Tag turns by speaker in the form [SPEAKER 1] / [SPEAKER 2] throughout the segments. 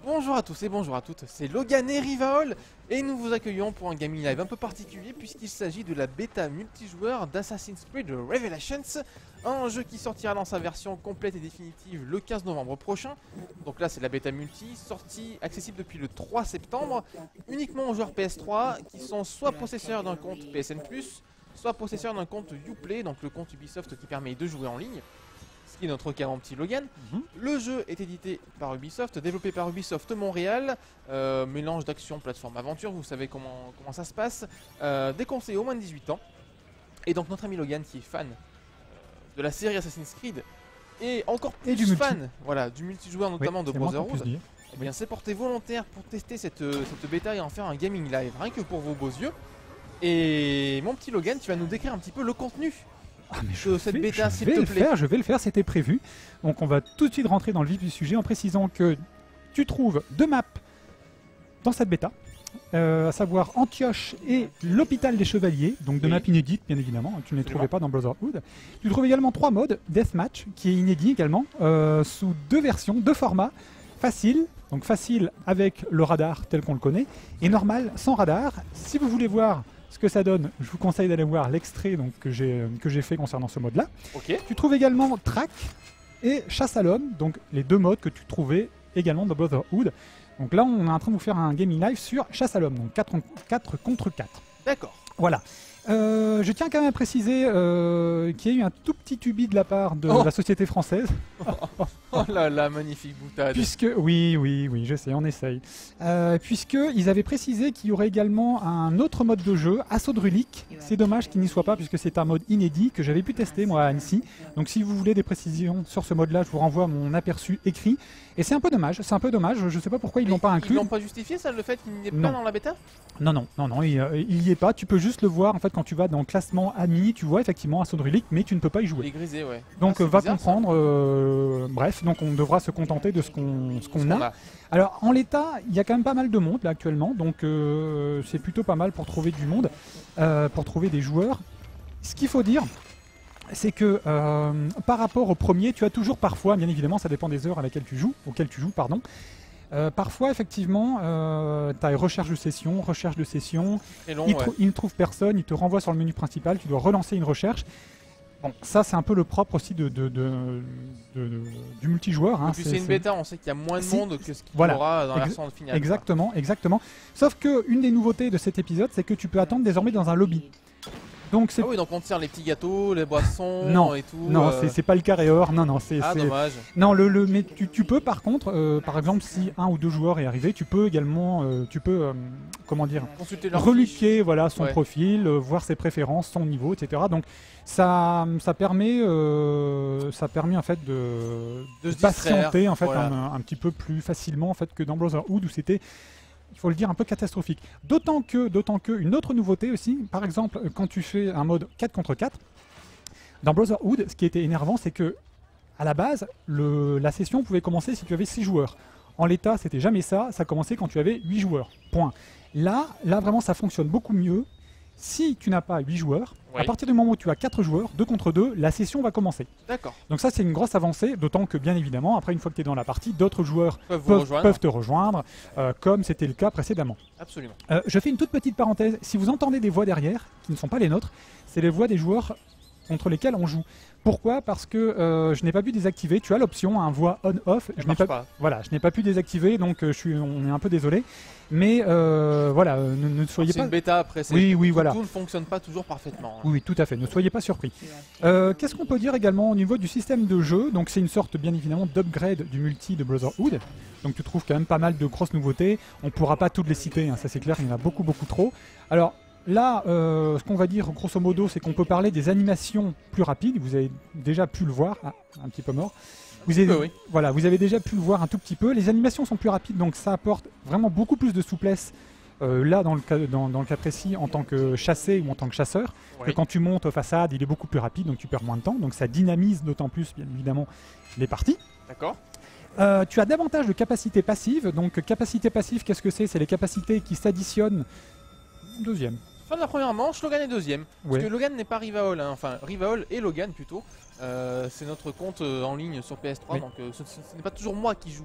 [SPEAKER 1] Bonjour à tous et bonjour à toutes, c'est Logan et Rivaol et nous vous accueillons pour un gaming live un peu particulier puisqu'il s'agit de la bêta multijoueur d'Assassin's Creed Revelations, un jeu qui sortira dans sa version complète et définitive le 15 novembre prochain. Donc là c'est la bêta multi, sortie accessible depuis le 3 septembre, uniquement aux joueurs PS3 qui sont soit possesseurs d'un compte PSN+, soit possesseurs d'un compte Uplay, donc le compte Ubisoft qui permet de jouer en ligne. Ce qui est notre cas en petit Logan. Le jeu est édité par Ubisoft, développé par Ubisoft Montréal, mélange d'action, plateforme, aventure, vous savez comment ça se passe, déconseillé au moins de 18 ans. Et donc notre ami Logan qui est fan de la série Assassin's Creed et encore plus fan voilà, du multijoueur notamment de Brotherhood, eh bien s'est porté volontaire pour tester cette bêta et en faire un gaming live, rien que pour vos beaux yeux. Et mon petit Logan, tu vas nous décrire un petit peu le contenu. Cette bêta, s'il te plaît.
[SPEAKER 2] Je vais le faire, c'était prévu. Donc on va tout de suite rentrer dans le vif du sujet en précisant que tu trouves deux maps dans cette bêta, à savoir Antioche et l'hôpital des chevaliers, donc deux maps inédites bien évidemment, tu ne les trouvais pas dans Brotherhood. Tu trouves également 3 modes, Deathmatch qui est inédit également, sous 2 versions, 2 formats, facile, donc facile avec le radar tel qu'on le connaît, et normal sans radar. Si vous voulez voir ce que ça donne, je vous conseille d'aller voir l'extrait que j'ai fait concernant ce mode là. Tu trouves également Track et Chasse à l'homme, donc les 2 modes que tu trouvais également dans Brotherhood. Donc là on est en train de vous faire un gaming live sur Chasse à l'homme, donc 4 contre 4.
[SPEAKER 1] D'accord.
[SPEAKER 2] Voilà. Je tiens quand même à préciser qu'il y a eu un tout petit tubi de la part de la société française.
[SPEAKER 1] Oh là là, magnifique boutade.
[SPEAKER 2] Puisque, oui, je sais, on essaye. Puisqu'ils avaient précisé qu'il y aurait également un autre mode de jeu, Assaut de Rulik. C'est dommage qu'il n'y soit pas, puisque c'est un mode inédit que j'avais pu tester moi à Annecy. Donc si vous voulez des précisions sur ce mode-là, je vous renvoie à mon aperçu écrit. Et c'est un peu dommage, je sais pas pourquoi ils l'ont pas inclus.
[SPEAKER 1] Ils l'ont pas justifié ça, le fait qu'il n'est pas dans la bêta?
[SPEAKER 2] Non, il y est pas. Tu peux juste le voir en fait quand tu vas dans le classement amis, tu vois effectivement Assaut de Rulik, mais tu ne peux pas y jouer.
[SPEAKER 1] Il est grisé, ouais.
[SPEAKER 2] Donc va comprendre. Bref, donc on devra se contenter de ce qu'on a. Alors en l'état, il y a quand même pas mal de monde là actuellement, donc c'est plutôt pas mal pour trouver du monde, pour trouver des joueurs. Ce qu'il faut dire, c'est que par rapport au premier, tu as toujours parfois, bien évidemment, ça dépend des heures auxquelles tu joues, parfois, effectivement, tu as recherche de session, il ne trouve personne, il te renvoie sur le menu principal, tu dois relancer une recherche. Bon, ça c'est un peu le propre aussi du multijoueur.
[SPEAKER 1] Et puis c'est une bêta, on sait qu'il y a moins de monde que ce qu'il y aura dans la version finale.
[SPEAKER 2] Exactement. Sauf qu'une des nouveautés de cet épisode, c'est que tu peux attendre désormais dans un lobby. Donc
[SPEAKER 1] ah oui, donc on te sert les petits gâteaux, les boissons et tout.
[SPEAKER 2] Non, c'est pas le carré or. Non, c'est
[SPEAKER 1] dommage.
[SPEAKER 2] Non, mais tu peux par contre, par exemple, si 1 ou 2 joueurs est arrivé, tu peux également, comment dire, reluquer son profil, voir ses préférences, son niveau, etc. Donc ça permet en fait de patienter en fait un petit peu plus facilement en fait que dans Brotherhood où c'était, il faut le dire, un peu catastrophique. D'autant que une autre nouveauté aussi, par exemple, quand tu fais un mode 4 contre 4, dans Brotherhood, ce qui était énervant, c'est que à la base, la session pouvait commencer si tu avais 6 joueurs. En l'état, c'était jamais ça, ça commençait quand tu avais 8 joueurs. Point. Là vraiment, ça fonctionne beaucoup mieux. Si tu n'as pas 8 joueurs, à partir du moment où tu as 4 joueurs, 2 contre 2, la session va commencer.
[SPEAKER 1] D'accord.
[SPEAKER 2] Donc ça c'est une grosse avancée, d'autant que bien évidemment, après une fois que tu es dans la partie, d'autres joueurs peuvent te rejoindre, comme c'était le cas précédemment.
[SPEAKER 1] Absolument.
[SPEAKER 2] Je fais une toute petite parenthèse, si vous entendez des voix derrière, qui ne sont pas les nôtres, c'est les voix des joueurs contre lesquels on joue. Pourquoi? Parce que je n'ai pas pu désactiver. Tu as l'option, un voix on-off. Je n'ai pas pu désactiver, donc on est un peu désolé. Mais voilà, ne soyez pas.
[SPEAKER 1] C'est une bêta après.
[SPEAKER 2] Voilà.
[SPEAKER 1] Tout ne fonctionne pas toujours parfaitement.
[SPEAKER 2] Oui, tout à fait. Ne soyez pas surpris. Qu'est-ce qu'on peut dire également au niveau du système de jeu? Donc c'est une sorte, bien évidemment, d'upgrade du multi de Brotherhood. Donc tu trouves quand même pas mal de grosses nouveautés. On ne pourra pas toutes les citer, hein, ça c'est clair. Il y en a beaucoup trop. Alors là, ce qu'on va dire grosso modo, c'est qu'on peut parler des animations plus rapides. Vous avez déjà pu le voir, un petit peu mort. Vous avez déjà pu le voir un tout petit peu. Les animations sont plus rapides, donc ça apporte vraiment beaucoup plus de souplesse. Là, dans le cas précis, en tant que chassé ou en tant que chasseur, que quand tu montes aux façades, il est beaucoup plus rapide, donc tu perds moins de temps. Donc ça dynamise d'autant plus, bien évidemment, les parties.
[SPEAKER 1] D'accord.
[SPEAKER 2] Tu as davantage de capacités passives. Donc capacité passive, qu'est-ce que c'est? C'est les capacités qui s'additionnent. Deuxième.
[SPEAKER 1] Fin de la première manche, Logan est deuxième.
[SPEAKER 2] Ouais.
[SPEAKER 1] Parce que Logan n'est pas Rivaol, hein. Enfin Rivaol et Logan plutôt. C'est notre compte en ligne sur PS3,
[SPEAKER 2] Oui.
[SPEAKER 1] donc ce n'est pas toujours moi qui joue.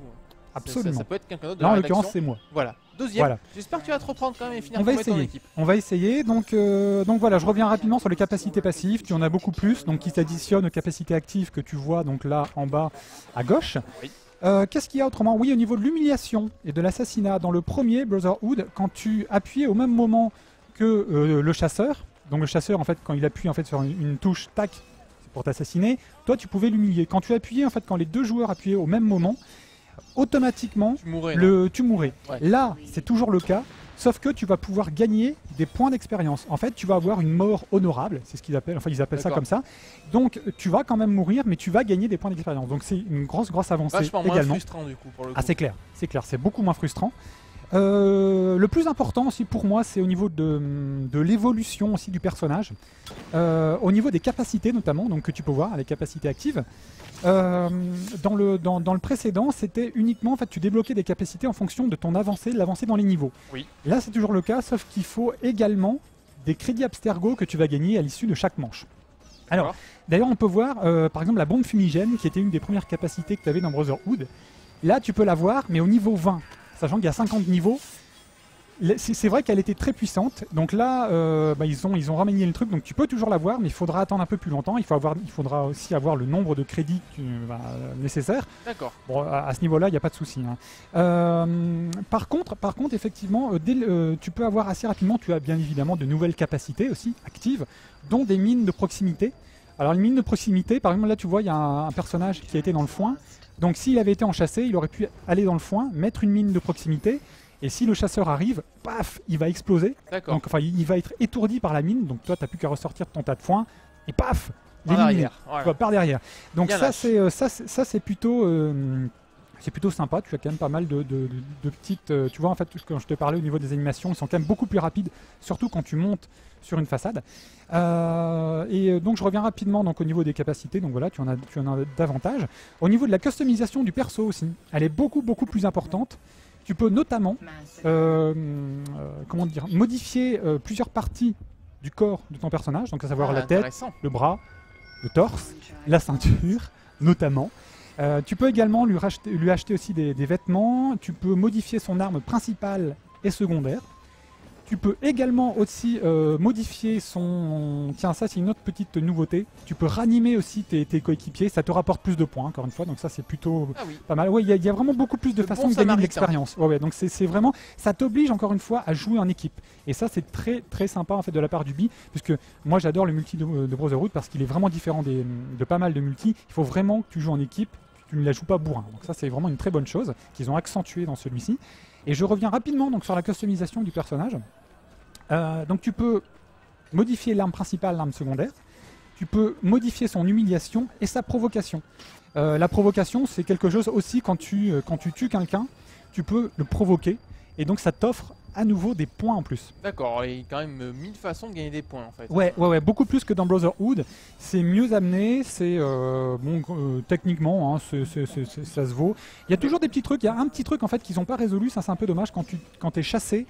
[SPEAKER 2] Absolument.
[SPEAKER 1] Ça peut être quelqu'un d'autre de
[SPEAKER 2] Là,
[SPEAKER 1] la
[SPEAKER 2] en
[SPEAKER 1] rédaction.
[SPEAKER 2] l'occurrence, c'est moi.
[SPEAKER 1] Voilà, deuxième.
[SPEAKER 2] Voilà.
[SPEAKER 1] J'espère que tu vas te reprendre quand même et finir
[SPEAKER 2] On va
[SPEAKER 1] ton
[SPEAKER 2] essayer.
[SPEAKER 1] équipe.
[SPEAKER 2] On va essayer. Donc voilà, je reviens rapidement sur les capacités passives. Tu en as beaucoup plus, donc qui s'additionnent aux capacités actives que tu vois donc là en bas à gauche.
[SPEAKER 1] Oui.
[SPEAKER 2] Qu'est-ce qu'il y a autrement? Oui, au niveau de l'humiliation et de l'assassinat, dans le premier Brotherhood, quand tu appuyais au même moment que le chasseur, donc le chasseur en fait quand il appuie en fait sur une touche, tac, c'est pour t'assassiner. Toi, tu pouvais l'humilier. Quand tu appuyais en fait, quand les deux joueurs appuyaient au même moment, automatiquement
[SPEAKER 1] Tu mourrais.
[SPEAKER 2] tu mourrais.
[SPEAKER 1] Ouais.
[SPEAKER 2] Là, c'est toujours le cas, sauf que tu vas pouvoir gagner des points d'expérience. En fait, tu vas avoir une mort honorable, c'est ce qu'ils appellent, enfin ils appellent ça
[SPEAKER 1] D'accord.
[SPEAKER 2] comme ça. Donc tu vas quand même mourir, mais tu vas gagner des points d'expérience. Donc c'est une grosse avancée
[SPEAKER 1] Vachement moins
[SPEAKER 2] également.
[SPEAKER 1] frustrant du coup pour le coup.
[SPEAKER 2] Ah c'est clair, c'est beaucoup moins frustrant. Le plus important aussi pour moi, c'est au niveau de l'évolution aussi du personnage, au niveau des capacités notamment, donc que tu peux voir, les capacités actives. Dans le précédent, c'était uniquement, en fait, tu débloquais des capacités en fonction de ton avancée, de l'avancée dans les niveaux.
[SPEAKER 1] Oui.
[SPEAKER 2] Là, c'est toujours le cas, sauf qu'il faut également des crédits abstergo que tu vas gagner à l'issue de chaque manche. Alors,
[SPEAKER 1] D'accord.
[SPEAKER 2] d'ailleurs, on peut voir, par exemple, la bombe fumigène, qui était une des premières capacités que tu avais dans Brotherhood. Là, tu peux la voir, mais au niveau 20. Sachant qu'il y a 50 niveaux, c'est vrai qu'elle était très puissante. Donc là, ils ont remanié le truc, donc tu peux toujours la voir, mais il faudra attendre un peu plus longtemps. Il faudra aussi avoir le nombre de crédits nécessaires.
[SPEAKER 1] D'accord.
[SPEAKER 2] Bon, à ce niveau-là, il n'y a pas de souci. Hein. Par contre, effectivement, tu peux avoir assez rapidement, tu as bien évidemment de nouvelles capacités aussi actives, dont des mines de proximité. Alors, une mine de proximité, par exemple, là, tu vois, il y a un personnage qui a été dans le foin. Donc s'il avait été enchâssé, il aurait pu aller dans le foin, mettre une mine de proximité, et si le chasseur arrive, paf, il va exploser.
[SPEAKER 1] D'accord.
[SPEAKER 2] Donc enfin, il va être étourdi par la mine, donc toi, tu n'as plus qu'à ressortir de ton tas de foin, et paf,
[SPEAKER 1] Par
[SPEAKER 2] l'éliminé.
[SPEAKER 1] derrière, voilà.
[SPEAKER 2] Tu vois, par derrière. Donc
[SPEAKER 1] Bien
[SPEAKER 2] ça,
[SPEAKER 1] lâche.
[SPEAKER 2] c'est plutôt sympa. Tu as quand même pas mal de petites... tu vois, en fait, quand je te parlais au niveau des animations, ils sont quand même beaucoup plus rapides, surtout quand tu montes sur une façade. Donc je reviens rapidement donc, au niveau des capacités. Donc voilà, tu en as davantage. Au niveau de la customisation du perso aussi, elle est beaucoup plus importante. Tu peux notamment modifier plusieurs parties du corps de ton personnage, donc à savoir la tête,
[SPEAKER 1] Intéressant.
[SPEAKER 2] le bras, le torse, la ceinture, notamment. Tu peux également lui acheter aussi des vêtements. Tu peux modifier son arme principale et secondaire. Tu peux également aussi modifier son... Tiens, ça c'est une autre petite nouveauté. Tu peux ranimer aussi tes coéquipiers. Ça te rapporte plus de points, encore une fois. Donc ça c'est plutôt
[SPEAKER 1] Ah oui.
[SPEAKER 2] pas mal. Ouais, il y a vraiment beaucoup plus de façons de gagner de l'expérience. Ouais, donc c'est vraiment... Ça t'oblige encore une fois à jouer en équipe. Et ça c'est très sympa en fait de la part d'Ubi. Puisque moi j'adore le multi de Brotherhood parce qu'il est vraiment différent de pas mal de multi. Il faut vraiment que tu joues en équipe. Tu ne la joues pas bourrin. Donc ça c'est vraiment une très bonne chose qu'ils ont accentué dans celui-ci. Et je reviens rapidement donc, sur la customisation du personnage. Donc tu peux modifier l'arme principale, l'arme secondaire. Tu peux modifier son humiliation et sa provocation. La provocation, c'est quelque chose aussi quand tu tues quelqu'un, tu peux le provoquer. Et donc ça t'offre à nouveau des points en plus.
[SPEAKER 1] D'accord, il y a quand même 1000 façons de gagner des points en fait.
[SPEAKER 2] Ouais, beaucoup plus que dans Brotherhood. C'est mieux amené, c'est techniquement, hein, ça se vaut. Il y a toujours des petits trucs. Il y a un petit truc en fait qu'ils n'ont pas résolu. Ça c'est un peu dommage quand tu es chassé,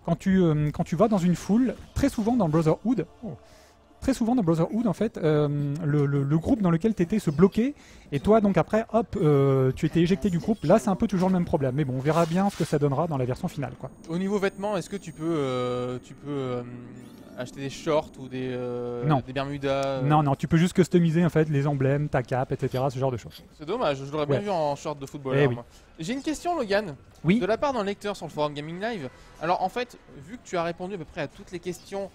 [SPEAKER 2] quand tu vas dans une foule. Très souvent dans Brotherhood. En fait, le groupe dans lequel tu étais se bloquait, et toi, donc après, hop, tu étais éjecté du groupe. Là, c'est un peu toujours le même problème. Mais bon, on verra bien ce que ça donnera dans la version finale, quoi.
[SPEAKER 1] Au niveau vêtements, est-ce que tu peux acheter des shorts ou des bermudas
[SPEAKER 2] Non, tu peux juste customiser en fait les emblèmes, ta cape, etc. Ce genre de choses.
[SPEAKER 1] C'est dommage, je l'aurais bien vu en short de football.
[SPEAKER 2] Eh oui.
[SPEAKER 1] J'ai une question, Logan,
[SPEAKER 2] Oui.
[SPEAKER 1] de la part d'un lecteur sur le forum Gaming Live. Alors en fait, vu que tu as répondu à peu près à toutes les questions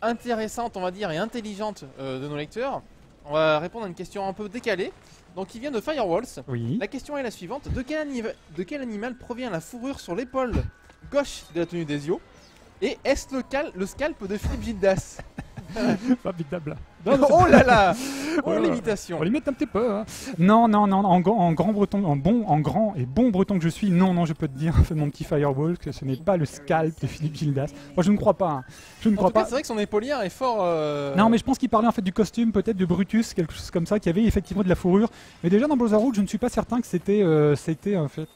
[SPEAKER 1] intéressantes, on va dire, et intelligentes de nos lecteurs, on va répondre à une question un peu décalée. Donc il vient de Firewalls.
[SPEAKER 2] Oui.
[SPEAKER 1] La question est la suivante. De quel animal provient la fourrure sur l'épaule gauche de la tenue d'Ezio? Et est-ce le scalp de Philippe Gildas?
[SPEAKER 2] Formidable.
[SPEAKER 1] Oh là là. Oh
[SPEAKER 2] Ouais.
[SPEAKER 1] l'imitation.
[SPEAKER 2] On va limite un petit peu. Hein. Non, en grand breton, en grand et bon breton que je suis, non, je peux te dire, mon petit Firewall, que ce n'est pas le scalp de Philippe Gildas. Moi, je ne crois pas. Hein. Je ne
[SPEAKER 1] En
[SPEAKER 2] crois
[SPEAKER 1] tout cas,
[SPEAKER 2] pas.
[SPEAKER 1] c'est vrai que son épaulière est fort.
[SPEAKER 2] Non, mais je pense qu'il parlait en fait du costume, peut-être de Brutus, quelque chose comme ça, qui avait effectivement de la fourrure. Mais déjà dans Brotherhood, je ne suis pas certain que c'était en fait,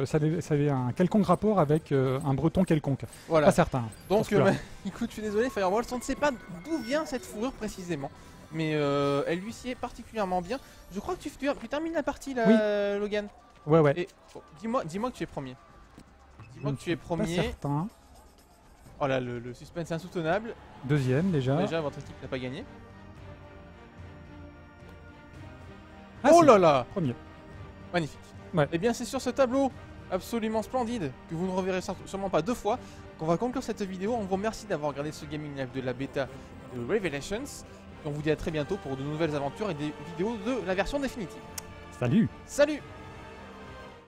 [SPEAKER 2] ça avait un quelconque rapport avec un breton quelconque.
[SPEAKER 1] Voilà.
[SPEAKER 2] Pas certain.
[SPEAKER 1] Donc,
[SPEAKER 2] pour ce coup-là.
[SPEAKER 1] Écoute, je suis désolé, Firewall, on ne sait pas d'où vient cette fourrure précisément. Mais elle lui sied particulièrement bien. Je crois que tu termines la partie là, oui. Logan.
[SPEAKER 2] Ouais.
[SPEAKER 1] Et dis-moi que tu es premier. Dis-moi que tu es premier.
[SPEAKER 2] Pas certain.
[SPEAKER 1] Oh là, le suspense est insoutenable.
[SPEAKER 2] Deuxième déjà.
[SPEAKER 1] Déjà, votre équipe n'a pas gagné.
[SPEAKER 2] Ah,
[SPEAKER 1] oh là là.
[SPEAKER 2] Premier.
[SPEAKER 1] Magnifique.
[SPEAKER 2] Ouais.
[SPEAKER 1] Et bien c'est sur ce tableau absolument splendide que vous ne reverrez sûrement pas 2 fois qu'on va conclure cette vidéo. On vous remercie d'avoir regardé ce gaming live de la bêta de Revelations. Et on vous dit à très bientôt pour de nouvelles aventures et des vidéos de la version définitive.
[SPEAKER 2] Salut.
[SPEAKER 1] Salut.